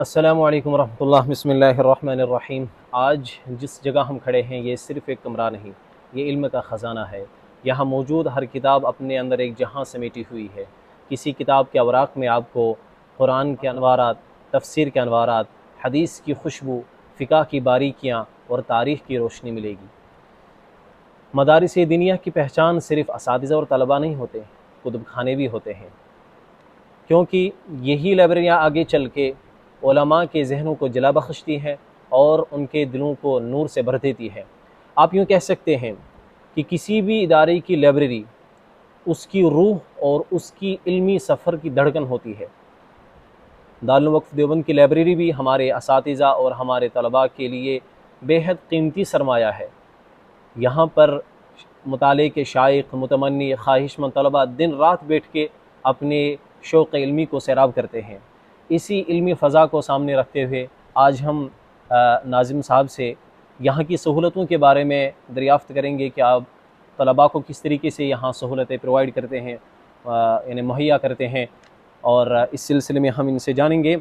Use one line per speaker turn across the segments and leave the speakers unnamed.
अस्सलामु अलैकुम रहमतुल्लाह बिस्मिल्लाहिर्रहमानिर्रहीम। आज जिस जगह हम खड़े हैं ये सिर्फ़ एक कमरा नहीं, ये इल्म का ख़ज़ाना है। यहाँ मौजूद हर किताब अपने अंदर एक जहाँ समेटी हुई है। किसी किताब के अवराक़ में आपको कुरान के अनवारात, तफ़सीर के अनवारात, हदीस की खुशबू, फ़िक़्ह की बारीकियाँ और तारीख़ की रोशनी मिलेगी। मदारिस दुनिया की पहचान सिर्फ़ असातिज़ा और तलबा नहीं होते, कुतुब खाने भी होते हैं, क्योंकि यही लाइब्रेरियाँ आगे चल के उलमा के ज़हनों को जला बख्शती हैं और उनके दिलों को नूर से भर देती है। आप यूँ कह सकते हैं कि किसी भी इदारे की लाइब्रेरी उसकी रूह और उसकी इल्मी सफ़र की धड़कन होती है। दारुल वक़्फ़ देवबंद की लाइब्रेरी भी हमारे असातिज़ा और हमारे तलबा के लिए बेहद कीमती सरमाया है। यहाँ पर मुताले के शाइक़, मुतमन्नी, ख़्वाहिशमंद तलबा दिन रात बैठ के अपने शौक़ इल्मी को सैराब करते हैं। इसी इल्मी फ़ज़ा को सामने रखते हुए आज हम नाज़िम साहब से यहाँ की सहूलतों के बारे में दरियाफ़्त करेंगे कि आप तलबा को किस तरीके से यहाँ सहूलतें प्रोवाइड करते हैं, यानी मुहैया करते हैं, और इस सिलसिले में हम इनसे जानेंगे।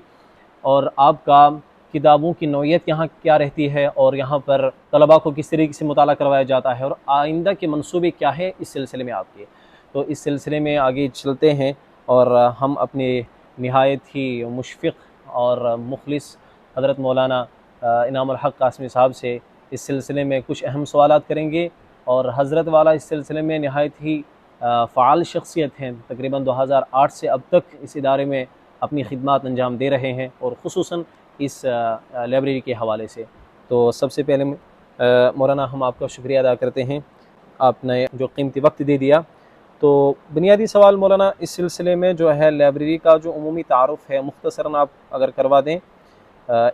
और आपका किताबों की नौइयत यहाँ क्या रहती है और यहाँ पर तलबा को किस तरीके से मुताला करवाया जाता है और आइंदा के मंसूबे क्या हैं इस सिलसिले में आपके। तो इस सिलसिले में आगे चलते हैं और हम अपने नहायत ही मुशफ़िक़ और मुखलिस हज़रत मौलाना इनामुल हक़ कासमी साहब से इस सिलसिले में कुछ अहम सवालात करेंगे। और हज़रत वाला इस सिलसिले में नहायत ही फ़ाल शख्सियत हैं, तकरीबन 2008 से अब तक इस इदारे में अपनी खिदमत अंजाम दे रहे हैं और ख़ुसूसन इस लाइब्रेरी के हवाले से। तो सबसे पहले मौलाना हम आपका शुक्रिया अदा करते हैं, आपने जो कीमती वक्त दे दिया। तो बुनियादी सवाल मौलाना इस सिलसिले में जो है लाइब्रेरी का जो उमूमी तारुफ़ है मुख्तसरन आप अगर करवा दें।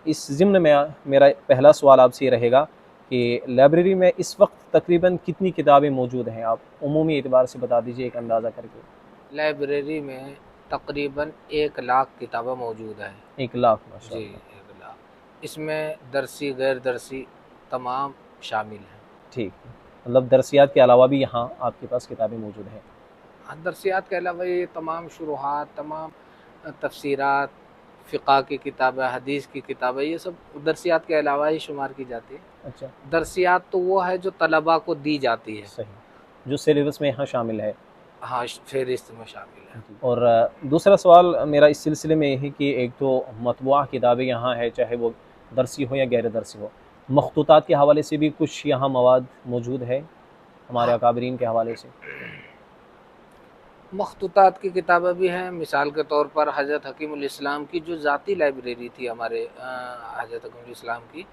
इस ज़िम्न में मेरा पहला सवाल आपसे ये रहेगा कि लाइब्रेरी में इस वक्त तकरीबन कितनी किताबें मौजूद हैं, आप उमूमी एतबार से बता दीजिए एक अंदाज़ा करके।
लाइब्रेरी में तकरीबन 1 लाख किताबें मौजूद हैं।
1 लाख,
जी,
माशाअल्लाह।
1 लाख। इसमें दरसी गैर दरसी तमाम शामिल हैं।
ठीक है, मतलब दरसियात के अलावा भी यहाँ आपके पास किताबें मौजूद हैं।
हाँ, दरसियात के अलावा ये तमाम शुरुहात, तमाम तफसीरात, फ़िक़्ह की किताबें, हदीस की किताबें, ये सब दरसियात के अलावा ही शुमार की जाती है।
अच्छा,
दरसियात तो वो है जो तलबा को दी जाती है।
सही, जो सिलेबस में यहाँ शामिल है।
हाँ, फ़हरिस्त में शामिल है।
जी। और दूसरा सवाल मेरा इस सिलसिले में ये है कि एक तो मतबूआ किताबें यहाँ है, चाहे वो दरसी हो या गैर दरसी हो, मखतूतात के हवाले से भी कुछ यहाँ मवाद मौजूद है हमारे
हाँ,
अकाबरीन के हवाले से।
मखतूतात की किताबें भी हैं। मिसाल के तौर पर हज़रत हकीमुल इस्लाम की जो ज़ाती लाइब्रेरी थी हमारे हज़रत हकीमुल इस्लाम की,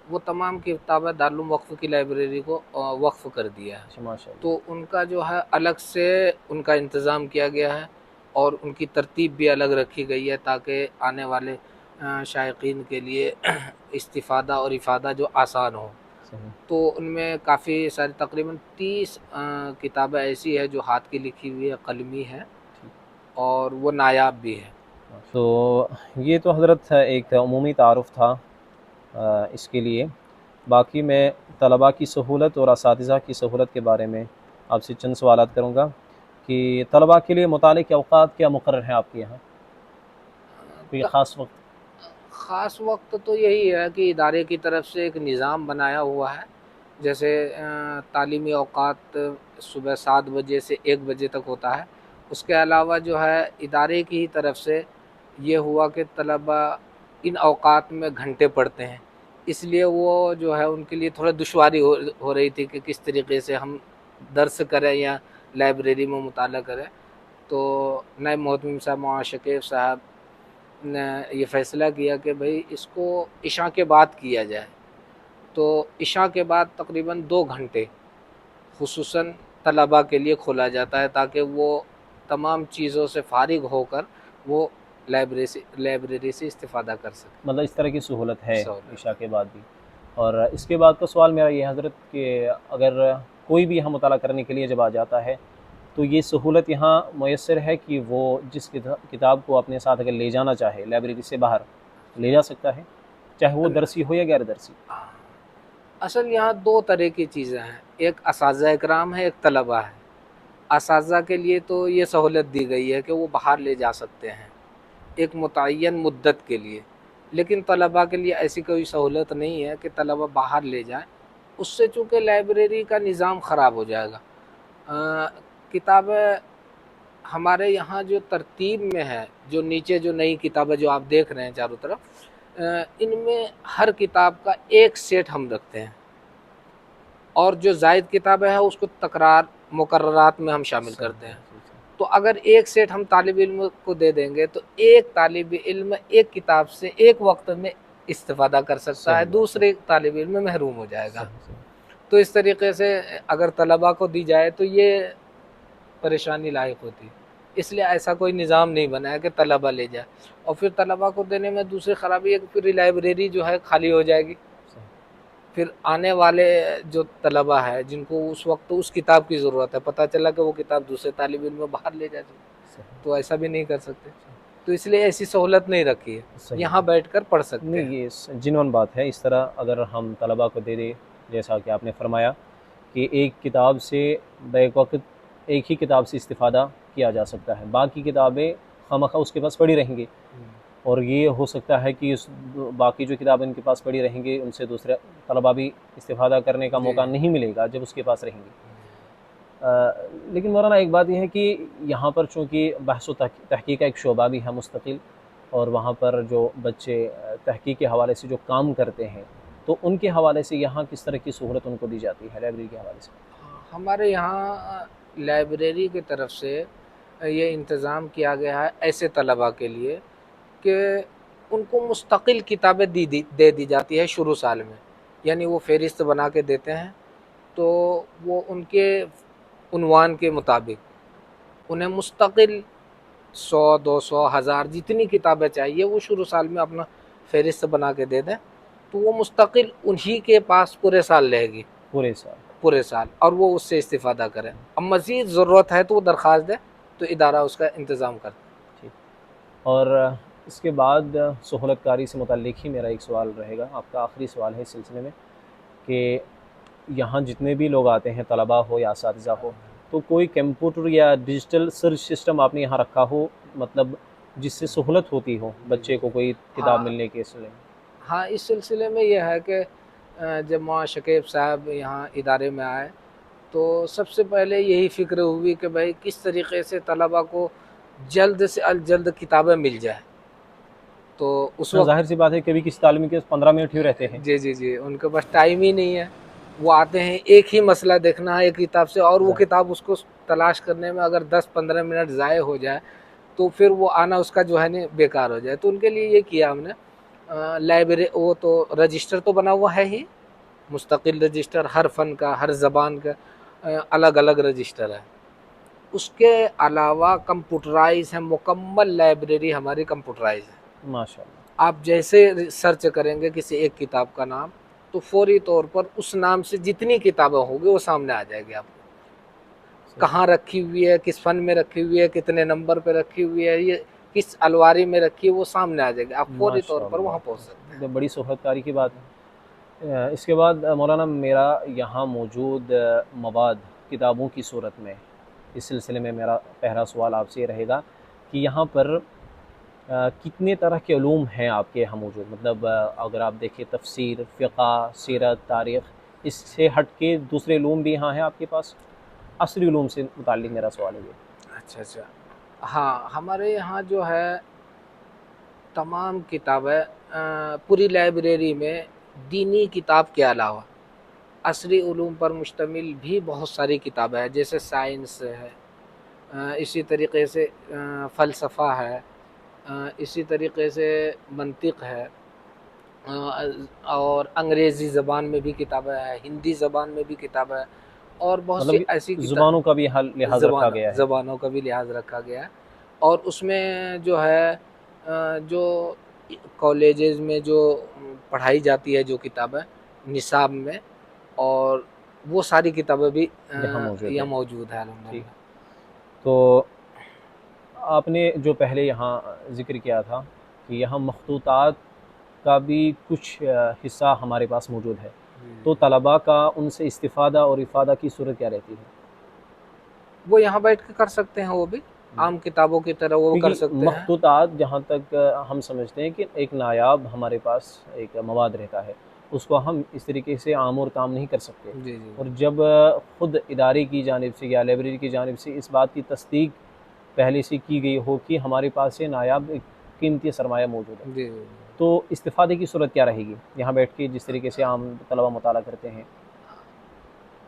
वो तमाम किताबें दारुल वक़्फ़ की लाइब्रेरी को वक़्फ़ कर दिया है।
अच्छा, माशाअल्लाह।
तो उनका जो है अलग से उनका इंतज़ाम किया गया है और उनकी तरतीब भी अलग रखी गई है ताकि आने वाले शायकीन के लिए इस्तिफ़ादा और इफ़ादा जो आसान हो।
सही।
तो उनमें काफ़ी सारी तकरीबन 30 किताबें ऐसी है जो हाथ की लिखी हुई है, कलमी है
ठीक।
और वो नायाब भी है।
तो ये तो हज़रत एक अमूमी तारुफ़ था इसके लिए। बाकी मैं तलबा की सहूलत और असातिज़ा की सहूलत के बारे में आपसे चंद सवालात करूँगा कि तलबा के लिए मुताले के औक़ात क्या मुक़र्रर हैं आपके यहाँ? कोई
त
ख़ास वक़्त?
ख़ास वक़्त तो यही है कि इदारे की तरफ से एक निज़ाम बनाया हुआ है। जैसे तालीमी औक़ात सुबह 7 बजे से 1 बजे तक होता है। उसके अलावा जो है इदारे की ही तरफ से ये हुआ कि तलबा इन औक़ात में घंटे पढ़ते हैं। इसलिए वो जो है उनके लिए थोड़ा दुश्वारी हो रही थी कि किस तरीक़े से हम दर्स करें या लाइब्रेरी में मुताला करें। तो नायब मोहतमिम साहब मौलाना शकील साहब ने ये फ़ैसला किया कि भई इसको इशा के बाद किया जाए। तो इशा के बाद तकरीबन 2 घंटे ख़ुसूसन तलबा के लिए खोला जाता है ताकि वो तमाम चीज़ों से फ़ारिग होकर वो लाइब्रेरी से इस्तिफ़ादा कर सकें।
मतलब इस तरह की सहूलत है
सहूलत
इशा
है।
के बाद भी। और इसके बाद का सवाल मेरा ये है हज़रत कि अगर कोई भी यहाँ मुताला करने के लिए जब आ जाता है, तो ये सहूलत यहाँ मुयस्सर है कि वो जिस किताब को अपने साथ अगर ले जाना चाहे लाइब्रेरी से बाहर, ले जा सकता है, चाहे वो
अल
दरसी हो या गैर दरसी?
हाँ, असल यहाँ 2 तरह की चीज़ें हैं, एक असातिज़ा इकराम है, एक तलबा है। असातिज़ा के लिए तो ये सहूलत दी गई है कि वो बाहर ले जा सकते हैं, एक मुतय्यन मुद्दत के लिए। लेकिन तलबा के लिए ऐसी कोई सहूलत नहीं है कि तलबा बाहर ले जाए, उससे चूँकि लाइब्रेरी का निज़ाम ख़राब हो जाएगा। किताबें हमारे यहाँ जो तरतीब में है, जो नीचे जो नई किताबें जो आप देख रहे हैं चारों तरफ, इनमें हर किताब का एक सेट हम रखते हैं, और जो ज़ायद किताबें हैं उसको तकरार मुकर्ररात में हम शामिल करते हैं। तो अगर एक सेट हम तालिब इल्म को दे देंगे तो एक तालिब इल्म एक किताब से एक वक्त में इस्तिफ़ादा कर सकता है, दूसरे तालिब इल्म महरूम हो जाएगा। तो इस तरीके से अगर तलबा को दी जाए तो ये परेशानी लायक होती, इसलिए ऐसा कोई निज़ाम नहीं बना है कि तलबा ले जाए। और फिर तलबा को देने में दूसरी ख़राबी है कि फिर लाइब्रेरी जो है खाली हो जाएगी, फिर आने वाले जो तलबा है जिनको उस वक्त उस किताब की ज़रूरत है, पता चला कि वो किताब दूसरे तालिब इल्म में बाहर ले जाती, तो ऐसा भी नहीं कर सकते। तो इसलिए ऐसी सहूलत नहीं रखी है, यहाँ बैठकर पढ़ सकते हैं।
नहीं, ये जिन्वन बात है। इस तरह अगर हम तलबा को दे दें, जैसा कि आपने फरमाया कि एक किताब से बैक वक्त एक ही किताब से इस्तिफ़ादा किया जा सकता है, बाकी किताबें खामखा उसके पास पड़ी रहेंगी, और ये हो सकता है कि उस बाकी जो किताबें इनके पास पड़ी रहेंगी उनसे दूसरे तलबा भी इस्तिफ़ादा करने का मौका नहीं मिलेगा जब उसके पास रहेंगी। लेकिन मौलाना एक बात यह है कि यहाँ पर चूँकि बहस व तहक़ीक़ का एक शोबा भी है मुस्तकिल, और वहाँ पर जो बच्चे तहक़ीक़ के हवाले से जो काम करते हैं, तो उनके हवाले से यहाँ किस तरह की सहूलत उनको दी जाती है लाइब्रेरी के हवाले से?
हमारे यहाँ लाइब्रेरी की तरफ से ये इंतज़ाम किया गया है ऐसे तलबा के लिए कि उनको मुस्तकिल किताबें दे दी जाती है शुरू साल में, यानी वो फ़हरिस्त बना के देते हैं, तो वो उनके उन्वान के मुताबिक उन्हें मुस्तकिल 100, 200, 1000 जितनी किताबें चाहिए वो शुरू साल में अपना फ़हरिस्त बना के दे दें, तो वो मुस्तकिल उन्हीं के पास पूरे साल रहेगी, पूरे साल, और वो उससे इस्तिफ़ादा करें। अब मज़ीद ज़रूरत है तो वो दरख्वास्त दें, तो इदारा उसका इंतज़ाम करता है।
ठीक। और इसके बाद सहूलतकारी से मुतल्लिक़ ही मेरा एक सवाल रहेगा, आपका आखिरी सवाल है इस सिलसिले में, कि यहाँ जितने भी लोग आते हैं, तलबा हो या असातिज़ा हो, तो कोई कंप्यूटर या डिजिटल सर्च सिस्टम आपने यहाँ रखा हो, मतलब जिससे सहूलत होती हो बच्चे को कोई किताब मिलने के सिलसिले में?
हाँ, इस सिलसिले में यह है कि जब मौलाना शकीब साहब यहाँ इदारे में आए तो सबसे पहले यही फ़िक्र हुई कि भाई किस तरीक़े से तलबा को जल्द से जल्द किताबें मिल जाए। तो उस वक्त
ज़ाहिर सी बात है, कभी किसी तालिब के 15 मिनट ही रहते हैं।
जी, जी, जी, उनके पास टाइम ही नहीं है। वो आते हैं, एक ही मसला देखना है एक किताब से, और वो किताब उसको तलाश करने में अगर 10-15 मिनट ज़ाय हो जाए तो फिर वो आना उसका जो है ना बेकार हो जाए। तो उनके लिए ये किया हमने, लाइब्रेरी वो तो रजिस्टर तो बना हुआ है ही, मुस्तकिल रजिस्टर, हर फ़न का, हर ज़बान का अलग अलग रजिस्टर है। उसके अलावा कंप्यूटराइज़ है, मुकम्मल लाइब्रेरी हमारी कंप्यूटराइज़ है।
माशाअल्लाह।
आप जैसे सर्च करेंगे किसी एक किताब का नाम, तो फौरी तौर पर उस नाम से जितनी किताबें होंगी वो सामने आ जाएगी आपको। कहाँ रखी हुई है, किस फ़न में रखी हुई है, कितने नंबर पे रखी हुई है, ये किस अलवारी में रखी है, वो सामने आ जाएगी। आप फौरी तौर पर वहाँ पहुँच सकते हैं।
बड़ी सहूलतकारी की बात है। इसके बाद मौलाना, मेरा यहाँ मौजूद मवाद किताबों की सूरत में, इस सिलसिले में मेरा पहला सवाल आपसे ये रहेगा कि यहाँ पर कितने तरह के उलूम हैं आपके यहाँ मौजूद? मतलब अगर आप देखें तफसीर, फ़िक़्ह, सीरत, तारीख़, इससे हट के दूसरे उलूम भी यहाँ हैं आपके पास? असली उलूम से मुताल्लिक़ मेरा सवाल है ये।
अच्छा, अच्छा। हाँ, हमारे यहाँ जो है तमाम किताबें, पूरी लाइब्रेरी में दीनी किताब के अलावा असली उलूम पर मुश्तमिल भी बहुत सारी किताबें हैं, जैसे साइंस है, इसी तरीक़े से फ़लसफ़ा है, इसी तरीक़े से मंतिक़ है, और अंग्रेज़ी ज़बान में भी किताबें हैं, हिंदी ज़बान में भी किताबें हैं, और बहुत सी
मतलब
ऐसी
ज़ुबानों का भी लिहाज रखा गया है।
ज़बानों का भी लिहाज रखा गया है। और उसमें जो है जो कॉलेजेस में जो पढ़ाई जाती है जो किताबें निसाब में, और वो सारी किताबें भी यहाँ मौजूद है अल्हम्दुलिल्लाह।
तो आपने जो पहले यहाँ ज़िक्र किया था कि यहाँ मखतूतात का भी कुछ हिस्सा हमारे पास मौजूद है, तो तलबा का उनसे इस्तिफ़ादा और इफ़ादा की सूरत क्या रहती है?
वो यहाँ बैठ के कर सकते हैं वो भी। आम किताबों की तरह वो कर
क्योंकि
सकते हैं।
मखतूतात जहाँ तक हम समझते हैं कि एक नायाब हमारे पास एक मवाद रहता है, उसको हम इस तरीके से आम और ताम नहीं कर सकते।
जी जी
और जब ख़ुद इदारे की जानिब से या लाइब्रेरी की जानिब से इस बात की तस्दीक पहले से की गई हो कि हमारे पास ये नायाब एक कीमती सरमाया मौजूद है,
जी जी।
तो इस्तिफ़ादे की सूरत क्या रहेगी? यहाँ बैठ के जिस तरीके से आम तलबा मुताला करते हैं,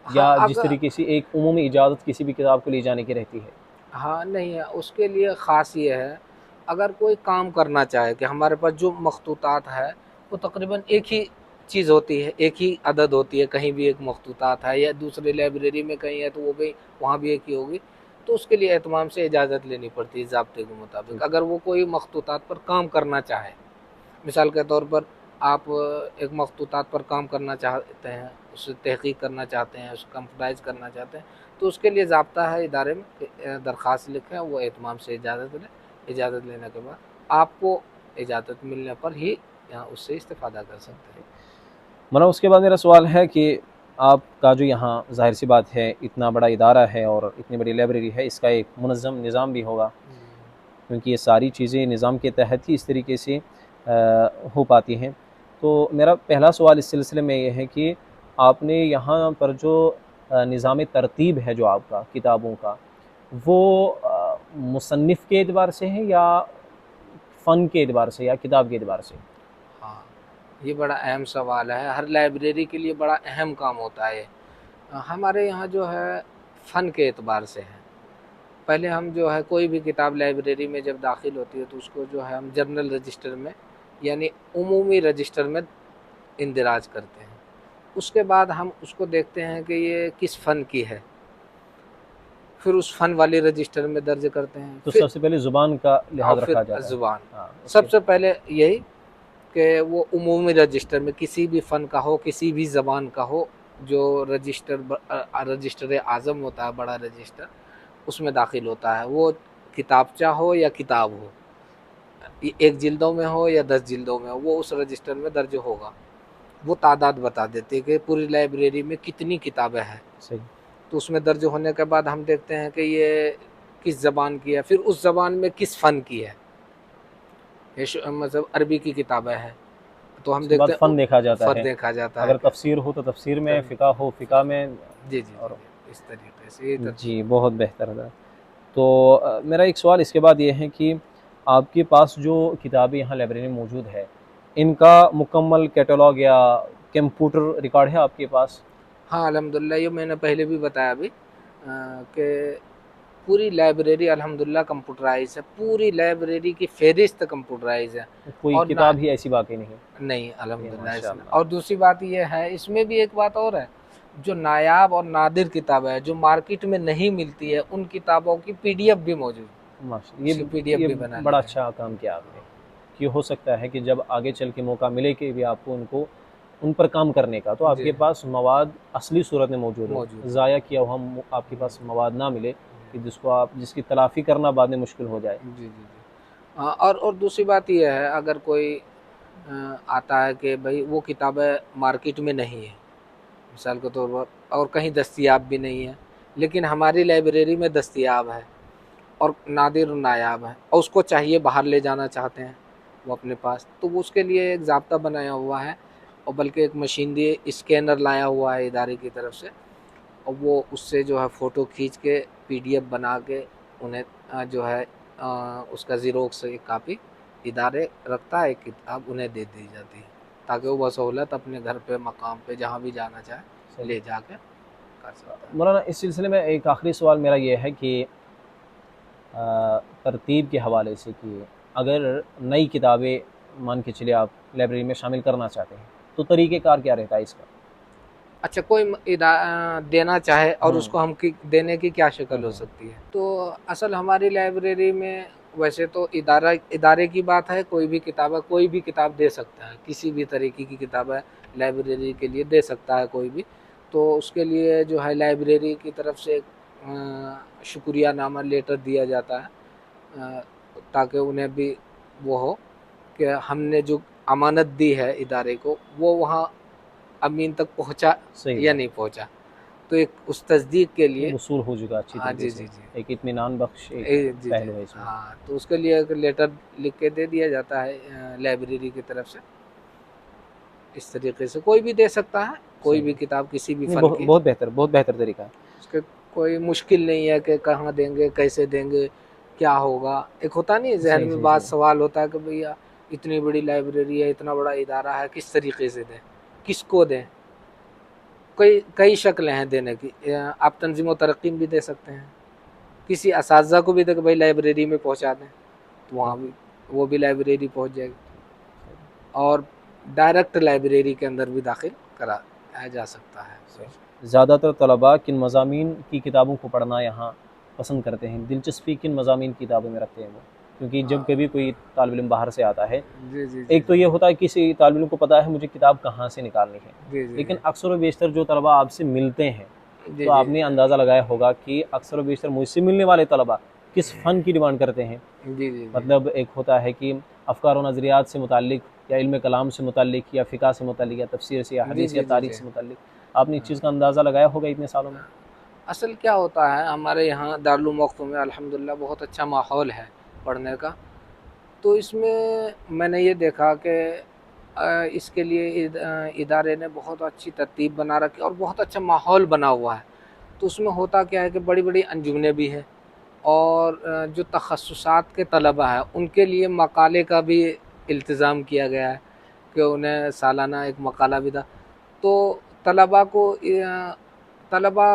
हाँ
या जिस
अगर
तरीके से एक उमूमी इजाज़त किसी भी किताब को ले जाने की रहती है।
हाँ नहीं है, उसके लिए ख़ास ये है, अगर कोई काम करना चाहे कि हमारे पास जो मखतूतात है वो तकरीबन एक ही चीज़ होती है, एक ही अदद होती है, कहीं भी एक मखतूतात है या दूसरी लाइब्रेरी में कहीं है तो वो भी वहाँ भी एक ही होगी, तो उसके लिए एहतमाम से इजाज़त लेनी पड़ती है ज़ाब्ते के मुताबिक। अगर वो कोई मखतूतात पर काम करना चाहे, मिसाल के तौर पर आप एक मखतूतात पर काम करना चाहते हैं, उससे तहक़ीक़ करना चाहते हैं, उसको कंप्यूटराइज़ करना चाहते हैं, तो उसके लिए ज़ाब्ता है इदारे में दरख़्वास्त लिखें, वो एहतमाम से इजाज़त लें। इजाज़त लेने के बाद आपको इजाज़त मिलने पर ही उससे इस्तिफ़ादा कर सकते हैं।
मना उसके बाद मेरा सवाल है कि आपका जो यहाँ ज़ाहिर-सी बात है इतना बड़ा इदारा है और इतनी बड़ी लाइब्रेरी है, इसका एक मुनज़्ज़म निज़ाम भी होगा, क्योंकि ये सारी चीज़ें निज़ाम के तहत ही इस तरीके से हो पाती हैं। तो मेरा पहला सवाल इस सिलसिले में ये है कि आपने यहाँ पर जो निज़ाम तरतीब है जो आपका किताबों का, वो मुसन्निफ़ के एतबार से है या फ़न के एतबार से या किताब के एतबार से?
हाँ, ये बड़ा अहम सवाल है, हर लाइब्रेरी के लिए बड़ा अहम काम होता है ये। हमारे यहाँ जो है फ़न के एतबार से है। पहले हम जो है कोई भी किताब लाइब्रेरी में जब दाखिल होती है तो उसको जो है हम जर्नल रजिस्टर में यानी उमूमी रजिस्टर में इंदराज करते हैं। उसके बाद हम उसको देखते हैं कि ये किस फ़न की है, फिर उस फ़न वाले रजिस्टर में दर्ज करते हैं।
तो
फिर
सबसे पहले ज़ुबान का
और
लिहाज़
फिर
रखा जाता है।
ज़ुबान।
हाँ, उसके
सबसे पहले यही कि वो उमूमी रजिस्टर में किसी भी फ़न का हो, किसी भी ज़बान का हो, जो रजिस्टर आज़म होता है, बड़ा रजिस्टर, उसमें दाखिल होता है। वो किताबचा हो या किताब हो, 1 जिल्दों में हो या 10 जिल्दों में हो, वो उस रजिस्टर में दर्ज होगा। वो तादाद बता देती है कि पूरी लाइब्रेरी में कितनी किताबें हैं।
सही।
तो उसमें दर्ज होने के बाद हम देखते हैं कि ये किस ज़बान की है, फिर उस ज़बान में किस फ़न की है। ये मतलब अरबी की किताबें हैं, तो हम
उसके बाद
देखते हैं
फ़न देखा जाता
फ़र्क
है,
देखा जाता है
अगर
कि
तफ़सीर हो तो तफ़सीर में,
तब
फ़िक़्ह हो फ़िक़्ह में।
जी, जी, जी,
और
जी, इस तरीके से यही तरतीब
जी,
है।
बहुत बेहतर है। तो मेरा एक सवाल इसके बाद ये है कि आपके पास जो किताबें यहाँ लाइब्रेरी में मौजूद है, इनका मुकम्मल कैटलॉग या कंप्यूटर रिकॉर्ड है आपके पास?
हाँ, अल्हम्दुलिल्लाह ये मैंने पहले भी बताया अभी कि पूरी लाइब्रेरी अल्हम्दुलिल्लाह कंप्यूटराइज़ है, पूरी लाइब्रेरी की फ़हरिस्त कंप्यूटराइज़ है
कोई
और ना
किताब ही ऐसी बाक़ी नहीं है?
नहीं
ये
अल्हम्दुलिल्लाह इसमें।
माशाअल्लाह।
और दूसरी बात ये है, इसमें भी एक बात और है, जो नायाब और नादिर किताबें हैं, जो मार्केट में नहीं मिलती है, उन किताबों की पीडीएफ भी मौजूद है। उसकी पीडीएफ
ये
भी बना ली
बड़ा
है।
अच्छा काम किया आपने, कि हो सकता है कि जब आगे चल के मौका मिले कि भी आपको उनको उन पर काम करने का, तो
जी,
आपके पास मवाद असली सूरत में मौजूद हो।
मौजूद हो।
ज़ाया किया हुआ आपके
जी,
पास मवाद ना मिले कि
जी।
जिसकी तलाफ़ी करना बाद में मुश्किल हो जाए।
जी, जी, जी। और दूसरी बात ये है, अगर कोई आता है कि भई वो किताबें मार्केट में नहीं है, मिसाल के तौर पर और कहीं दस्तयाब भी नहीं है, लेकिन हमारी लाइब्रेरी में दस्तयाब है और नादिर और नायाब है और उसको चाहिए, बाहर ले जाना चाहते हैं वो अपने पास, तो वो उसके लिए एक ज़ाब्ता बनाया हुआ है और बल्कि एक मशीन दिए स्कैनर लाया हुआ है इदारे की तरफ से और वो उससे जो है फ़ोटो खींच के पीडीएफ बना के उन्हें जो है उसका ज़ेरॉक्स एक कापी इदारे रखता है, एक किताब उन्हें दे दी जाती है, ताकि वो बसहूलत अपने घर पे, मकाम पे, जहाँ भी जाना चाहे,
सही।
ले जाके कर सकता है।
मौलाना इस सिलसिले में एक आखिरी सवाल मेरा ये है कि तरतीब के हवाले से कि अगर नई किताबें मान के चलिए आप लाइब्रेरी में शामिल करना चाहते हैं, तो तरीक़ेकार क्या रहता है इसका?
अच्छा कोई देना चाहे और
हुँ,
उसको हम देने की क्या शक्ल
हुँ,
हो
हुँ।
सकती है? तो असल हमारी लाइब्रेरी में वैसे तो इदारे की बात है, कोई भी किताब दे सकता है, किसी भी तरीके की किताब है लाइब्रेरी के लिए दे सकता है कोई भी। तो उसके लिए जो है लाइब्रेरी की तरफ से शुक्रियानामा लेटर दिया जाता है अ, ताकि उन्हें भी वो हो कि हमने जो अमानत दी है इदारे को, वो वहाँ अमीन तक पहुँचा
सही
या
बात।
नहीं पहुँचा। तो एक उस तस्दीक के लिए
वसूल हो चुका अच्छी
हाँ
तरीके
जी
से,
जी जी
एक इत्मीनान बख्श एक
जी जी
पहलू है इसमें।
हाँ, तो उसके लिए एक लेटर लिख के दे दिया जाता है लाइब्रेरी की तरफ से। इस तरीके से कोई भी दे सकता है कोई
सही
भी
है।
किताब किसी भी
नहीं,
फ़न की।
बहुत बेहतर तरीका है।
उसके कोई मुश्किल नहीं है कि कहाँ देंगे, कैसे देंगे, क्या होगा। एक होता नहीं है ज़हन
सही,
में
सही,
बात
सही।
सवाल होता है कि भैया इतनी बड़ी लाइब्रेरी है, इतना बड़ा इदारा है, किस तरीके से दें, किसको दें। कई कई शक्लें हैं देने की। आप तंजीम व तरक्की में भी दे सकते हैं, किसी असातिज़ा को भी दे कि भाई लाइब्रेरी में पहुँचा दें, तो वहाँ भी वो भी लाइब्रेरी पहुँच जाएगी। और डायरेक्ट लाइब्रेरी के अंदर भी दाखिल कराया जा सकता है।
ज़्यादातर तलबा किन मज़ामीन की किताबों को पढ़ना यहाँ पसंद करते हैं? दिलचस्पी किन मज़ामीन की किताबों में रखते हैं वो? क्योंकि जब
हाँ,
कभी कोई तालिब इल्म बाहर से आता है,
जी, जी, जी,
एक तो
जी।
ये होता है किसी तालिब इल्म को पता है मुझे किताब कहाँ से निकालनी है,
जी, जी,
लेकिन
जी।
अक्सर व बेशतर जो तलबा आपसे मिलते हैं,
जी,
तो
जी,
आपने अंदाज़ा लगाया होगा कि अक्सर व बेशतर मुझसे मिलने वाले तलबा किस फ़न की डिमांड करते हैं।
जी, जी, जी, जी।
मतलब एक होता है कि अफ़कार व नज़रियात से मुताल्लिक़, या इल्म कलाम से मुताल्लिक़, या फ़िक़्ह से मुताल्लिक़, या तफ़सीर से, या
जी,
हदीस या
जी, जी,
तारीख़
जी।
से मुताल्लिक़। आपने इस
हाँ।
चीज़ का अंदाज़ा लगाया होगा इतने सालों में?
असल क्या होता है हमारे यहाँ दारुल उलूम वक्फ़ में अल्हम्दुलिल्लाह बहुत अच्छा माहौल है पढ़ने का। तो इसमें मैंने ये देखा कि इसके लिए इदारे ने बहुत अच्छी तरतीब बना रखी और बहुत अच्छा माहौल बना हुआ है। तो उसमें होता क्या है कि बड़ी-बड़ी अंजुमनें भी हैं और जो तख़स्सुसात के तलबा हैं उनके लिए मकाले का भी इल्तिज़ाम किया गया है कि उन्हें सालाना एक मकाला भी था। तो तलबा को तलबा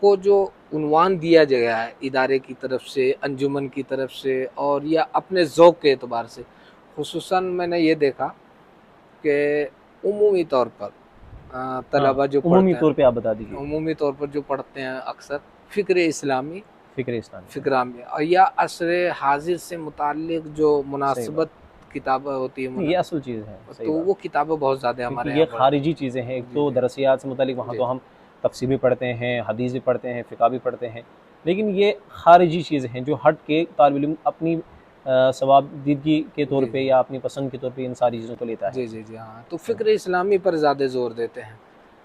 को जो उन्वान दिया गया है इदारे की तरफ से, अंजुमन की तरफ से और या अपने ज़ौक़ के एतबार से, ख़ुसूसन मैंने ये देखा कि उमूमी तौर पर
हाँ,
तलबा जो
उमूमी
पढ़ते हैं,
तौर पे आप बता दीजिए।
उमूमी तौर पर जो पढ़ते हैं अक्सर फ़िक्र इस्लामी,
फ़िक्र इस्लामी, हाँ,
फ़िक्रा में और या असरे हाज़िर से मुताल्लिक़ जो
सही बात।
मुनासिबत किताबें होती हैं
नहीं, ये असल चीज़ है, सही
तो
बात।
वो किताबें बहुत ज़्यादा
क्योंकि
हमारे
ये
यहाँ पढ़ते
ख़ारिजी चीज़ें हैं,
हैं।
एक
जी,
तो
जी।
दरसियात से मुतालिक वहाँ
जी,
तो
जी।
हम तफ़सीर भी पढ़ते हैं, हदीस भी पढ़ते हैं, फ़िक़्ह भी पढ़ते हैं, लेकिन ये ख़ारिजी चीज़ें हैं जो हट के तालिब इल्म अपनी सवाबदीदगी के तौर
जी,
पे
जी।
या अपनी पसंद के तौर पे इन सारी चीज़ों को लेता है।
जी, जी, जी, हाँ, तो
हाँ,
फ़िक्र इस्लामी पर ज़्यादा ज़ोर देते हैं।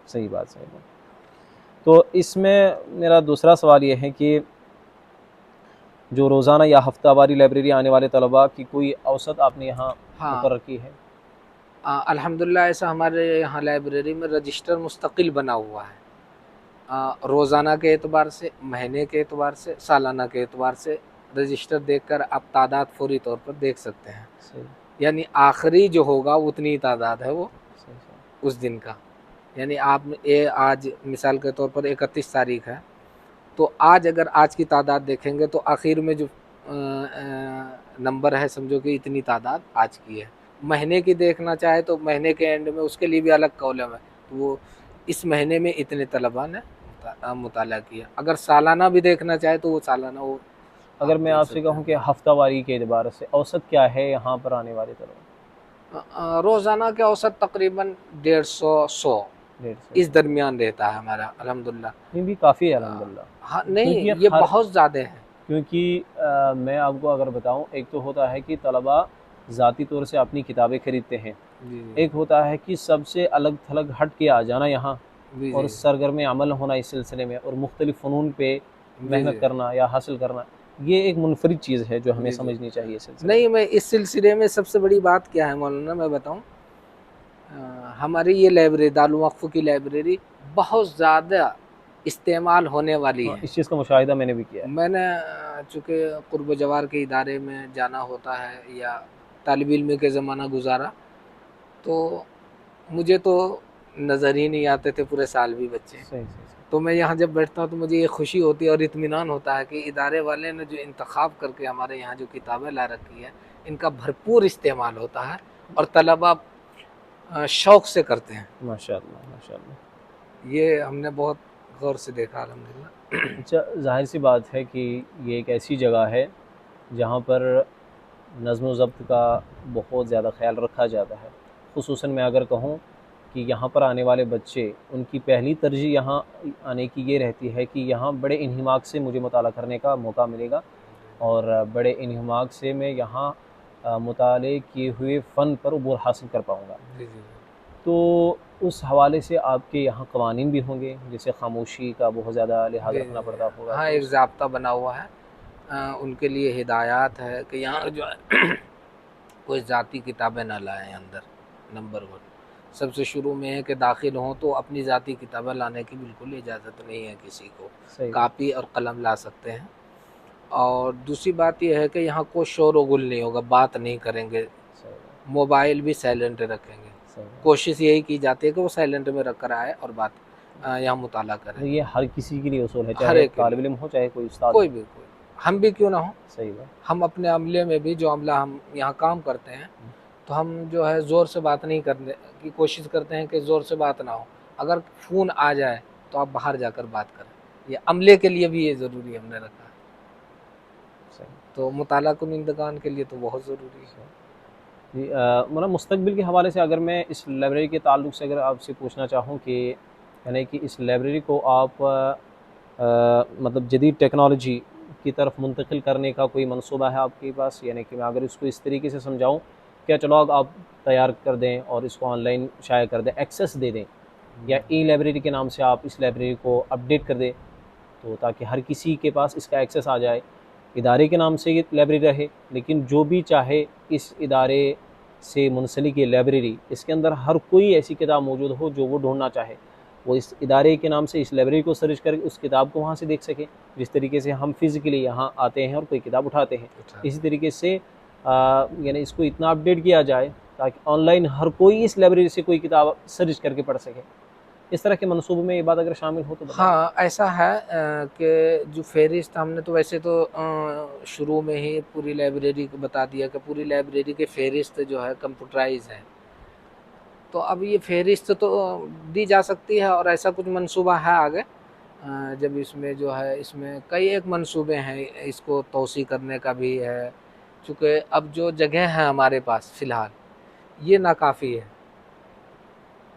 सही बात, सही बात। तो इसमें मेरा दूसरा सवाल ये है कि जो रोज़ाना या हफ़्तावारी लाइब्रेरी आने वाले तलबा की कोई औसत आपने यहाँ
हाँ,
मुकर्रर की है?
अल्हम्दुलिल्लाह ऐसा हमारे यहाँ लाइब्रेरी में रजिस्टर मुस्तक़िल बना हुआ है। रोज़ाना के एतबार से, महीने के एतबार से, सालाना के एतबार से रजिस्टर देखकर आप तादाद फ़ौरी तौर पर देख सकते हैं।
सही,
यानी आखिरी जो होगा उतनी ही तादाद है वो
सही, सही।
उस दिन का। यानी आप ये आज मिसाल के तौर पर 31 तारीख़ है, तो आज अगर आज की तादाद देखेंगे तो आखिर में जो नंबर है समझो कि इतनी तादाद आज की है। महीने की देखना चाहे तो महीने के एंड में उसके लिए भी अलग कॉलम है, तो वो इस महीने में इतने तलबा ने मुताला किया। अगर सालाना भी देखना चाहे तो वो सालाना वो आप
अगर मैं
देख
आपसे
सकते
कहूँ कि
हैं।
हफ़्तावारी के एतबार से औसत क्या है यहाँ पर आने वाले तलबा?
रोज़ाना के औसत तकरीबन 150 100
150
इस दरमियान रहता है हमारा अल्हम्दुलिल्लाह।
ये भी काफ़ी है
हाँ,
अल्हम्दुलिल्लाह।
हाँ, नहीं
क्योंकि ये
ये
खर
बहुत ज़्यादा है।
क्योंकि मैं आपको अगर बताऊँ, एक तो होता है कि तलबा ज़ाती तौर से अपनी किताबें ख़रीदते हैं।
जी,
एक होता है कि सबसे अलग-थलग हट के आ जाना यहाँ
जी,
और
जी,
सरगर्म अमल होना इस सिलसिले में, और मुख्तलिफ़ फ़नून पे
जी,
मेहनत
जी,
करना या हासिल करना, ये एक मुनफ़रिद चीज़ है जो हमें
जी, जी।
समझनी चाहिए इस सिलसिले में।
नहीं, मैं इस सिलसिले में सबसे बड़ी बात क्या है मौलाना मैं बताऊँ? हमारी ये लाइब्रेरी दारुल वक़्फ़ की लाइब्रेरी बहुत ज़्यादा इस्तेमाल होने वाली
हाँ,
है।
इस चीज़ का मुशाहिदा मैंने भी किया है।
मैंने चूँकि क़ुर्ब जवार के इदारे में जाना होता है या तालिब इल्मी के ज़माना गुज़ारा, तो मुझे तो नज़र ही नहीं आते थे पूरे साल भी बच्चे।
सही, सही, सही।
तो मैं यहाँ जब बैठता हूँ तो मुझे ये खुशी होती है और इत्मीनान होता है कि इदारे वाले ने जो इंतख़ाब करके हमारे यहाँ जो किताबें ला रखी है, इनका भरपूर इस्तेमाल होता है और तलबा शौक़ से करते हैं।
माशाअल्लाह, माशाअल्लाह।
ये हमने बहुत गौर से देखा अल्हम्दुलिल्लाह।
अच्छा, ज़ाहिर-सी बात है कि ये एक ऐसी जगह है जहाँ पर नज़्म व ज़ब्त का बहुत ज़्यादा ख़्याल रखा जाता है। ख़ुसूसन मैं अगर कहूँ कि यहाँ पर आने वाले बच्चे, उनकी पहली तरजीह यहाँ आने की ये रहती है कि यहाँ बड़े इन्हिमाक से मुझे मुताला करने का मौका मिलेगा, और बड़े इन्हिमाक से मैं यहाँ मुताले किए हुए फ़न पर अबूर हासिल कर पाऊँगा।
जी, जी, जी।
तो उस हवाले से आपके यहाँ कवानीन भी होंगे, जैसे खामोशी का बहुत ज़्यादा लिहाज
जी,
रखना
जी।
पड़ता होगा,
हाँ,
तो
एक
उस
ज़ाब्ता बना हुआ है। उनके लिए हिदायत है कि यहाँ जो है कोई ज़ाती किताबें ना लाएँ अंदर, नंबर 1। सबसे शुरू में है कि दाखिल हों तो अपनी ज़ाती किताबें लाने की बिल्कुल इजाज़त नहीं है किसी को।
सही बात,
कापी और कलम ला सकते हैं। और दूसरी बात ये है कि यहाँ कोई शोर व गुल नहीं होगा, बात नहीं करेंगे,
सही बात,
मोबाइल भी साइलेंट रखेंगे।
सही बात।
कोशिश यही की जाती है कि वो साइलेंट में रख कर आए और बात यहाँ मुताला करें,
तो ये हर किसी के लिए उसूल है,
हर
चाहे
एक के
तालिब
लिए,
इल्म हो, चाहे कोई उस्ताद
कोई
हो।
भी कोई। हम भी क्यों ना हों,
सही बात।
हम अपने अमले में भी जो अमला हम यहाँ काम करते हैं,
हुँ,
तो हम जो है ज़ोर से बात नहीं करने की कोशिश करते हैं कि ज़ोर से बात ना हो। अगर फ़ोन आ जाए तो आप बाहर जाकर बात करें। ये अमले के लिए भी ये ज़रूरी हमने रखा है।
सही,
तो मुताला कुनिंदगान के लिए तो बहुत ज़रूरी है।
सही। जी मतलब मुस्तकबिल के हवाले से अगर मैं इस लाइब्रेरी के ताल्लुक से अगर आपसे पूछना चाहूँ कि यानी कि इस लाइब्रेरी को आप मतलब जदीद टेक्नोलॉजी की तरफ मुंतकिल करने का कोई मंसूबा है आपके पास? यानी कि मैं अगर इसको इस तरीके से समझाऊँ, क्या चलो अब आप तैयार कर दें और इसको ऑनलाइन शाया कर दें, एक्सेस दे दें, या ई लाइब्रेरी के नाम से आप इस लाइब्रेरी को अपडेट कर दें, तो ताकि हर किसी के पास इसका एक्सेस आ जाए। इदारे के नाम से ये लाइब्रेरी रहे, लेकिन जो भी चाहे इस इदारे से मुंसलिक ये लाइब्रेरी, इसके अंदर हर कोई ऐसी किताब मौजूद हो जो वो ढूँढना चाहे, वो इस इदारे के नाम से इस लाइब्रेरी को सर्च करके उस किताब को वहाँ से देख सकें। जिस तरीके से हम फ़िज़िकली यहाँ आते हैं और कोई किताब उठाते हैं,
अच्छा।
इसी तरीके से यानी इसको इतना अपडेट किया जाए ताकि ऑनलाइन हर कोई इस लाइब्रेरी से कोई किताब सर्च करके पढ़ सके। इस तरह के मंसूबों में ये बात अगर शामिल हो तो बताएँ?
हाँ, ऐसा है कि जो फ़हरिस्त हमने तो वैसे तो शुरू में ही पूरी लाइब्रेरी को बता दिया कि पूरी लाइब्रेरी की फ़हरिस्त जो है कंप्यूटराइज़ है। तो अब ये फ़हरिस्त तो दी जा सकती है और ऐसा कुछ मंसूबा है आगे। जब इसमें जो है इसमें कई एक मंसूबे हैं, इसको तौसी करने का भी है, चूँकि अब जो जगह है हमारे पास फ़िलहाल, ये नाकाफ़ी है।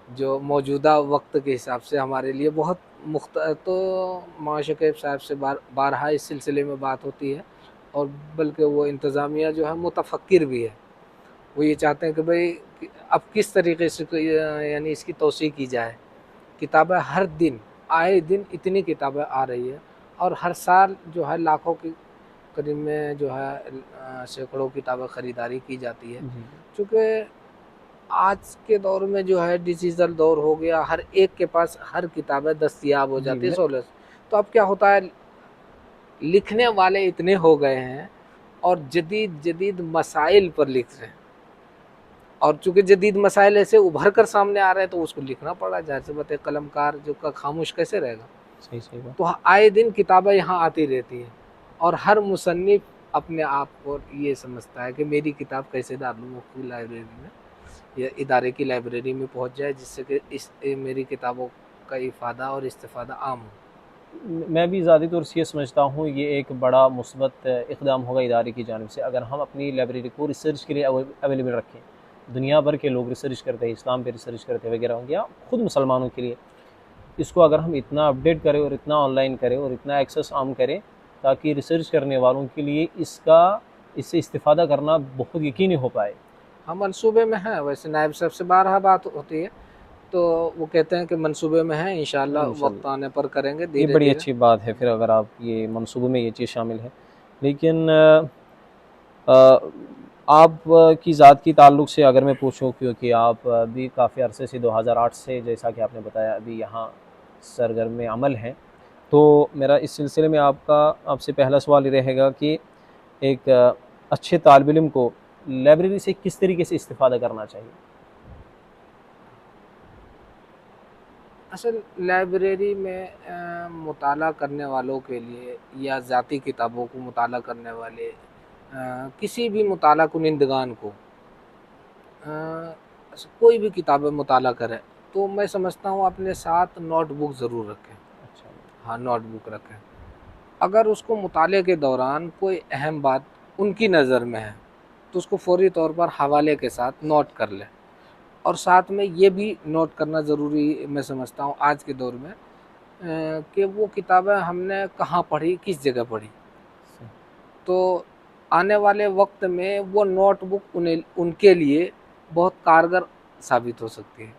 जो मौजूदा वक़्त के हिसाब से हमारे लिए बहुत तो मां शकीब साहब से बारहा इस सिलसिले में बात होती है और बल्कि वो इंतज़ामिया जो है मुतफ़क्किर भी है। वो ये चाहते हैं कि भई कि अब किस तरीके से यानी इसकी तौसीअ की जाए। किताबें हर दिन, आए दिन इतनी किताबें आ रही है और हर साल जो है लाखों की करीब में जो है सैकड़ों किताबें ख़रीदारी की जाती है।
जी,
चूँकि आज के दौर में जो है डिजिटल दौर हो गया, हर एक के पास हर किताबें दस्तयाब हो
जी,
जाती है
मैं
सहूलत से। तो अब क्या होता है, लिखने वाले इतने हो गए हैं और जदीद-जदीद मसाइल पर लिख रहे हैं और चूँकि जदीद मसाइल ऐसे उभर कर सामने आ रहे हैं तो उसको लिखना पड़ा। ज़ाहिर-सी बात है, कलमकार जो का खामोश कैसे रहेगा?
सही, सही बात।
तो आए दिन किताबें यहाँ आती रहती हैं और हर मुसन्निफ़ अपने आप को ये समझता है कि मेरी किताब कैसे दारुल उलूम की लाइब्रेरी में या इदारे की लाइब्रेरी में पहुँच जाए, जिससे कि मेरी किताबों का इफ़ादा और इस्तिफ़ादा आम हो।
मैं भी ज़ाती तौर से ये समझता हूँ, ये एक बड़ा मुस्बत इक़दाम होगा इदारे की जानिब से, अगर हम अपनी लाइब्रेरी को रिसर्च के लिए अवेलेबल रखें। दुनिया भर के लोग रिसर्च करते हैं, इस्लाम पे रिसर्च करते हैं वगैरह, या खुद मुसलमानों के लिए इसको अगर हम इतना अपडेट करें और इतना ऑनलाइन करें और इतना एक्सेस आम करें, ताकि रिसर्च करने वालों के लिए इससे इस्तिफ़ादा करना बहुत यकीनी हो पाए।
हाँ, मंसूबे में है, वैसे नायब साहब से बारहा बात होती है, तो वो कहते हैं कि मंसूबे में है, इंशाअल्लाह वक़्त
इंशाल्लाह,
आने पर करेंगे
ये बड़ी
धीरे-धीरे।
अच्छी बात है फिर अगर आप ये मंसूबों में ये चीज़ शामिल है। लेकिन आप की ज़ात की ताल्लुक से अगर मैं पूछूँ, क्योंकि आप भी काफ़ी अरसे से 2008 से, जैसा कि आपने बताया, अभी यहाँ सरगर्म अमल हैं, तो मेरा इस सिलसिले में आपसे पहला सवाल ये रहेगा कि एक अच्छे तालिब इल्म को लाइब्रेरी से किस तरीके से इस्तिफ़ादा करना चाहिए?
असल लाइब्रेरी में मुताला करने वालों के लिए या ज़ाती किताबों को मुताला करने वाले किसी भी मुताला कुनिंदगान को कोई भी किताबें मुताला करें, तो मैं समझता हूँ अपने साथ नोटबुक ज़रूर रखें।
अच्छा,
हाँ, नोटबुक रखें। अगर उसको मुताले के दौरान कोई अहम बात उनकी नज़र में है, तो उसको फ़ौरी तौर पर हवाले के साथ नोट कर लें और साथ में ये भी नोट करना ज़रूरी मैं समझता हूँ आज के दौर में कि वो किताबें हमने कहाँ पढ़ी, किस जगह पढ़ी।
सही,
तो आने वाले वक़्त में वो नोटबुक उनके लिए बहुत कारगर साबित हो सकती है।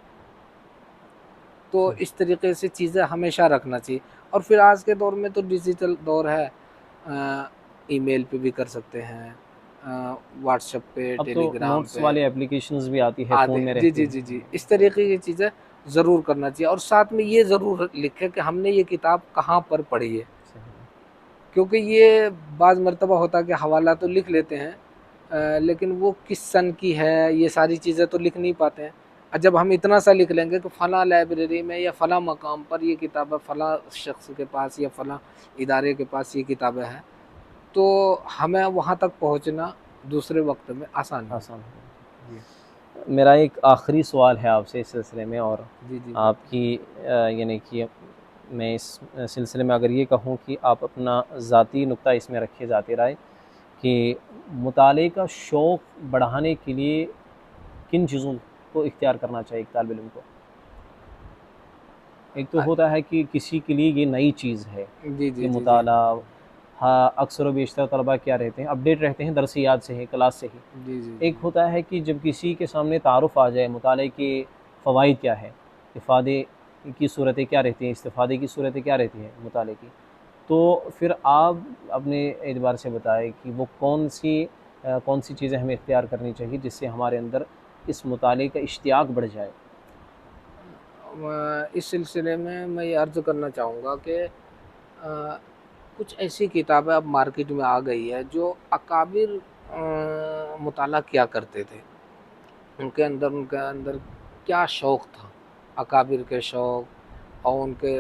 तो इस तरीके से चीज़ें हमेशा रखना चाहिए। और फिर आज के दौर में तो डिजिटल दौर है, ईमेल पे भी कर सकते हैं, व्हाट्सएप पे,
अब तो
टेलीग्राम
नोट्स
पे
वाली एप्लीकेशंस भी आती है,
आते
फ़ोन में
हैं। जी,
रहती
जी,
है।
जी, जी। इस तरीके की चीज़ें ज़रूर करना चाहिए और साथ में ये ज़रूर लिखें कि हमने ये किताब कहाँ पर पढ़ी है।
सही है।
क्योंकि ये बाज़ मर्तबा होता है कि हवाला तो लिख लेते हैं, लेकिन वो किस सन की है, ये सारी चीज़ें तो लिख नहीं पाते हैं। जब हम इतना सा लिख लेंगे कि फ़लाँ लाइब्रेरी में या फ़लाँ मकाम पर ये किताबें फ़लाँ शख़्स के पास या फ़लाँ इदारे के पास ये किताबें हैं, तो हमें वहाँ तक पहुँचना दूसरे वक़्त में आसानी
आसान हो
होगी।
जाता
जी।
है। मेरा एक आखिरी सवाल है आपसे इस सिलसिले में, और
जी, जी, बिल्कुल।
आपकी यानी कि मैं इस सिलसिले में अगर ये कहूँ कि आप अपना ज़ाती नुक्ता इसमें रखिए, ज़ाती राय, कि मुताले का शौक़ बढ़ाने के लिए किन चीज़ों को इख्तियार करना चाहिए एक तालिब इल्म को? एक तो
अ,
होता है कि किसी के लिए ये नई चीज़ है,
जी,
ये
जी, जी, जी।
मुताला। हाँ, अक्सर व बेशतर तलबा क्या रहते हैं, अपडेट रहते हैं दरसियात से ही, क्लास से ही।
जी, जी,
एक
जी।
होता है कि जब किसी के सामने तारुफ़ आ जाए, मुताले के फ़वाइद क्या है, इफ़ादे की सूरतें क्या रहती हैं, इस्तिफ़ादे की सूरतें क्या रहती हैं मुताले की। तो फिर आप अपने एतबार से बताएँ कि वो कौन सी चीज़ें हमें इख्तियार करनी चाहिए जिससे हमारे अंदर इस मुताले का इश्तियाक बढ़ जाए?
इस सिलसिले में मैं ये अर्ज़ करना चाहूँगा कि कुछ ऐसी किताबें अब मार्केट में आ गई है जो अकाबिर मुताला किया करते थे। उनके अंदर क्या शौक़ था, अकाबिर के शौक़ और उनके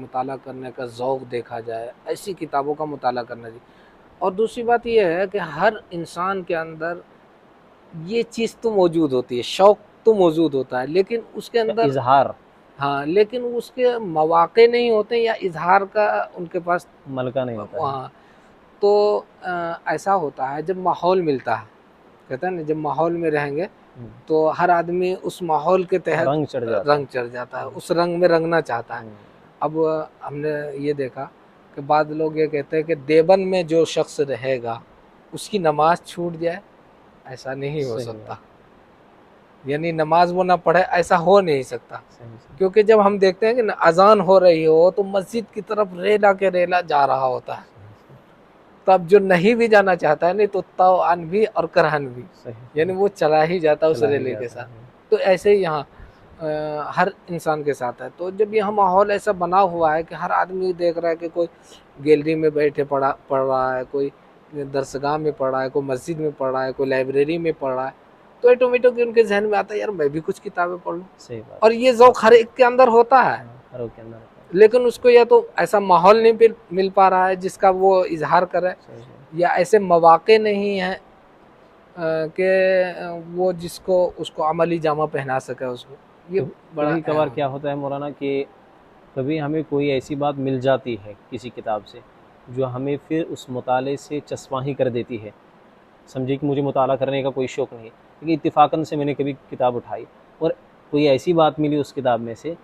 मुताला करने का ज़ौक़ देखा जाए, ऐसी किताबों का मुताला करना चाहिए। और दूसरी बात ये है कि हर इंसान के अंदर ये चीज़ तो मौजूद होती है, शौक़ तो मौजूद होता है, लेकिन उसके
या
अंदर
इज़हार,
हाँ, लेकिन उसके मौक़े नहीं होते या इज़हार का उनके पास
मलका नहीं होता है।
वहाँ। तो ऐसा होता है जब माहौल मिलता है, कहते हैं ना जब माहौल में रहेंगे
हुँ,
तो हर आदमी उस माहौल के तहत
रंग चढ़ जाता है।
रंग चढ़ जाता है,
हुँ,
उस रंग में रंगना चाहता है।
हुँ,
अब हमने ये देखा कि बाद लोग ये कहते हैं कि देवबंद में जो शख्स रहेगा, उसकी नमाज़ छूट जाए, ऐसा नहीं हो
सही
सकता।
बात,
यानी नमाज़ वो ना पढ़े, ऐसा हो नहीं सकता।
सही, सही।
क्योंकि जब हम देखते हैं कि न अज़ान हो रही हो तो मस्जिद की तरफ रेला के रेला जा रहा होता है।
सही, सही,
तब जो नहीं भी जाना चाहता है नहीं तो तौअन भी और करहन भी,
सही,
यानी
सही,
वो चला ही जाता है उस
चला ही
रेले के
जाता
साथ।
है।
तो ऐसे ही यहाँ हर इंसान के साथ है। तो जब यहाँ माहौल ऐसा बना हुआ है कि हर आदमी देख रहा है कि कोई गैलरी में बैठे पढ़ रहा है, कोई दरसगाह में पढ़ रहा है, कोई मस्जिद में पढ़ रहा है, कोई लाइब्रेरी में पढ़ रहा है, तो ऑटोमेटिक उनके ज़हन में आता है यार मैं भी कुछ किताबें पढ़ लूँ।
सही बात
और
है।
ये ज़ौक़ हर एक के अंदर होता है।
हाँ, हर के अंदर होता है।
लेकिन उसको या तो ऐसा माहौल नहीं मिल पा रहा है जिसका वो इज़हार करे,
सही, सही।
या ऐसे मौक़े नहीं हैं कि वो जिसको उसको अमली जामा पहना सके उसको। ये बड़ा
कभी
अहम
कभार क्या होता है मौलाना कि कभी हमें कोई ऐसी बात मिल जाती है किसी किताब से, जो हमें फिर उस मुताले से चस्पा ही कर देती है। समझिए कि मुझे मुताला करने का कोई शौक़ नहीं, लेकिन इत्तेफ़ाक़न से मैंने कभी किताब उठाई और कोई ऐसी बात मिली उस किताब में से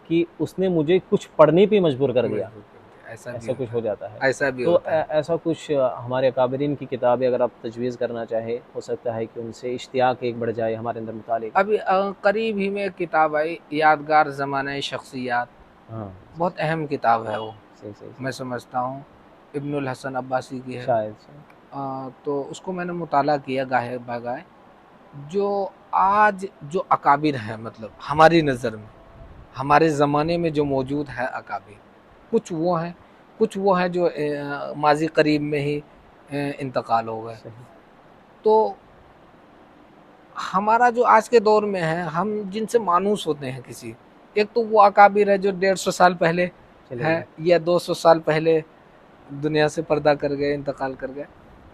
कि उसने मुझे कुछ पढ़ने पे मजबूर कर दिया।
मजबूर कर दिया, ऐसा भी
ऐसा कुछ
होता
हो
है,
जाता है।
ऐसा भी
तो
होता है।
ऐसा कुछ हमारे अकाबरीन की किताबें अगर आप तजवीज़ करना चाहें, हो सकता है कि उनसे इश्तियाक एक बढ़ जाए हमारे अंदर मुताले का।
अभी करीब ही में एक किताब आई, यादगार ज़माने शख्सियात,
हाँ,
बहुत अहम किताब है वो,
सही, सही,
मैं
सही।
समझता हूँ। इब्नुल हसन अब्बासी की है।
शायद।
तो उसको मैंने मुताला किया गाहे बगाए। जो आज जो अकाबिर हैं मतलब हमारी नज़र में, हमारे ज़माने में जो मौजूद है अकाबिर, कुछ वो हैं जो माज़ी करीब में ही इंतकाल हो गए।
सही,
तो हमारा जो आज के दौर में है, हम जिनसे मानूस होते हैं किसी, एक तो वो अकाबिर है जो 150 साल पहले
चले
हैं
गए।
या 200 साल पहले दुनिया से पर्दा कर गए, इंतकाल कर गए।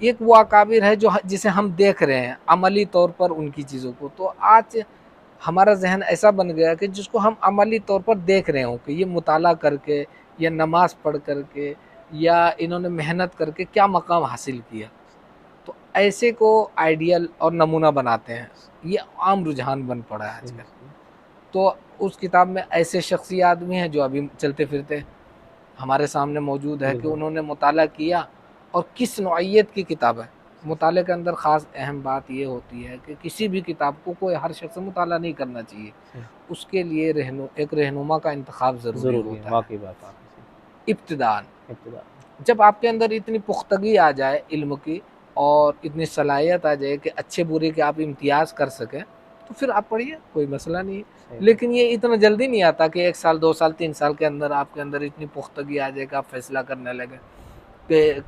एक वो अकाबिर है जो जिसे हम देख रहे हैं अमली तौर पर उनकी चीज़ों को। तो आज हमारा ज़हन ऐसा बन गया कि जिसको हम अमली तौर पर देख रहे हों कि ये मुताला करके या नमाज़ पढ़ करके या इन्होंने मेहनत करके क्या मकाम हासिल किया। तो ऐसे को आइडियल और नमूना बनाते हैं। ये आम रुझान बन पड़ा है
सही,
आजकल।
सही।
तो उस किताब में ऐसे शख्सियात भी हैं जो अभी चलते-फिरते हमारे सामने मौजूद है कि
बिल्कुल,
उन्होंने मुताला किया और किस नौइयत की किताब है। मुताले के अंदर ख़ास अहम बात ये होती है कि किसी भी किताब को कोई हर शख्स मुताला नहीं करना चाहिए।
सही।
उसके लिए एक रहनुमा का इंतखाब ज़रूरी
ज़रूरी है,
होता है।
वाक़ई बात आपने सही।
इब्तिदाअन
इब्तिदा
जब आपके अंदर इतनी पुख्तगी आ जाए इल्म की और इतनी सलाहियत आ जाए कि अच्छे बुरे के आप इम्तियाज़ कर सकें, तो फिर आप पढ़िए, कोई मसला नहीं है।
सही बात।
लेकिन ये इतना जल्दी नहीं आता कि 1 साल, 2 साल, 3 साल के अंदर आपके अंदर इतनी पुख्तगी आ जाए कि आप फ़ैसला करने लगें कि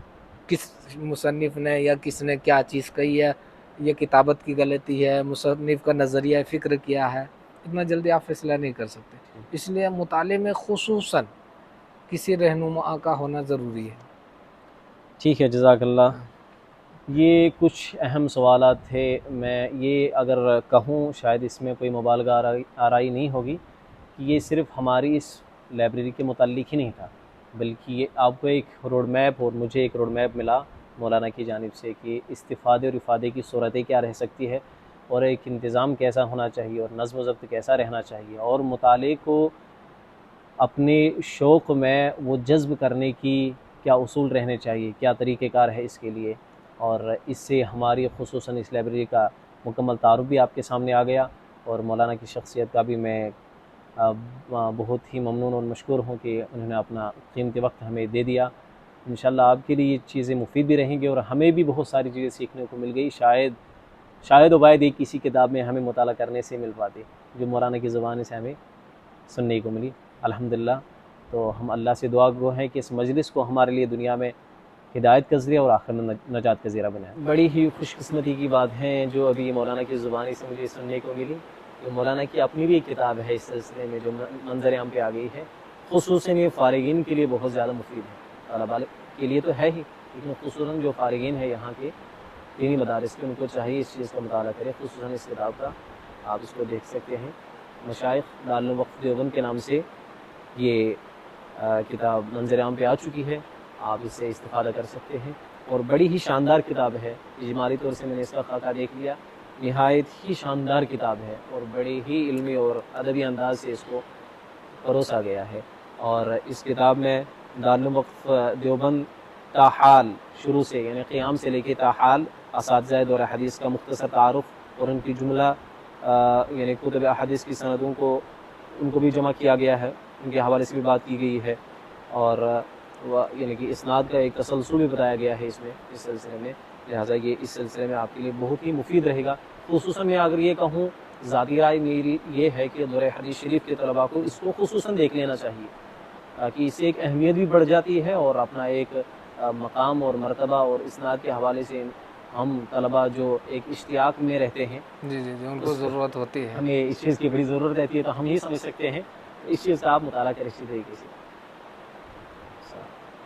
किस मुसन्निफ़ ने या किसने क्या चीज़ कही है, ये किताबत की गलती है, मुसन्निफ़ का नज़रिया फ़िक्र क्या है, इतना जल्दी आप फ़ैसला नहीं कर सकते।
ठीक।
इसलिए मुताले में ख़ुसूसन किसी रहनुमा का होना ज़रूरी है।
ठीक है, जज़ाकल्लाह।
हाँ,
ये कुछ अहम सवालात थे। मैं ये अगर कहूँ शायद इसमें कोई मुबालगा आराई नहीं होगी कि ये सिर्फ़ हमारी इस लाइब्रेरी के मुताल्लिक़ ही नहीं था, बल्कि ये आपको एक रोड मैप और मुझे एक रोड मैप मिला मौलाना की जानिब से कि इस्तिफ़ादे और इफ़ादे की सूरतें क्या रह सकती है और एक इंतज़ाम कैसा होना चाहिए और नज़्म व ज़ब्त कैसा रहना चाहिए और मुताले को अपने शौक़ में वो जज़्ब करने की क्या उसूल रहने चाहिए, क्या तरीक़ेकार है इसके लिए। और इससे हमारी ख़ुसूसन इस लाइब्रेरी का मुकम्मल तारुफ़ भी आपके सामने आ गया और मौलाना की शख्सियत का भी मैं बहुत ही ममनून और मशकूर हूँ कि उन्होंने अपना कीमती वक्त हमें दे दिया। इंशाअल्लाह आपके लिए ये चीज़ें मुफ़ीद भी रहेंगी और हमें भी बहुत सारी चीज़ें सीखने को मिल गई। शायद व वायद एक किसी किताब में हमें मुताला करने से मिल पाती, जो मौलाना की ज़ुबान से हमें सुनने को मिली। अल्हम्दुलिल्लाह। तो हम अल्लाह से दुआ गो हैं कि इस मजलिस को हमारे लिए दुनिया में हिदायत का ज़रिया और आखिर में नजात का ज़रिया बनाए। बड़ी ही खुशकिस्मती की बात है जो अभी मौलाना की ज़ुबानी से मुझे सुनने को मिली। तो मौलाना की अपनी भी एक किताब है इस सिलसिले में जो मंज़र आम पे आ गई है। ख़ुसूसन ये फ़ारिगीन के लिए बहुत ज़्यादा मुफीद है। तलबा के लिए तो है ही, लेकिन ख़ुसूसन जो फ़ारिगीन है यहाँ के दीनी मदारिस के, उनको चाहिए इस चीज़ का मुताला करें। ख़ुसूसन इस किताब का आप इसको देख सकते हैं। मशाइख़ दारुल वक़्फ़ देवबंद के नाम से ये किताब मंज़र आम पे आ चुकी है। आप इससे इस्तिफ़ादा कर सकते हैं और बड़ी ही शानदार किताब है। इजमाली तौर से मैंने इसका खाका देख लिया, निहायत ही शानदार किताब है और बड़ी ही इल्मी और अदबी अंदाज से इसको परोसा गया है। और इस किताब में दारुल वक़्फ़ देवबंद ताहाल शुरू से यानी क़ियाम से लेके ताहाल असातिज़ाए दौर हदीस का मुख्तसर तारुफ़ और उनकी जुमला यानी कुतुब अहादीस की सनदों को उनको भी जमा किया गया है, उनके हवाले से भी बात की गई है और यानी कि इस्नाद का एक तसलसल भी बताया गया है इसमें, इस सिलसिले में। लिहाजा ये इस सिलसिले में आपके लिए बहुत ही मुफीद रहेगा। ख़ुसूसन मैं अगर ये कहूँ, ज़ाती राय मेरी ये है कि दौर हदीस शरीफ के तलबा को इसको ख़ुसूसन देख लेना चाहिए, ताकि इससे एक अहमियत भी बढ़ जाती है और अपना एक मकाम और मर्तबा और इस्नाद के हवाले से हम तलबा जो एक इश्तियाक में रहते हैं,
जी, जी, जी, उनको ज़रूरत होती है।
हमें इस चीज़ की बड़ी ज़रूरत रहती है। तो हम ये समझ सकते हैं, इस चीज़ का आप मुताला करें इसी तरीके से।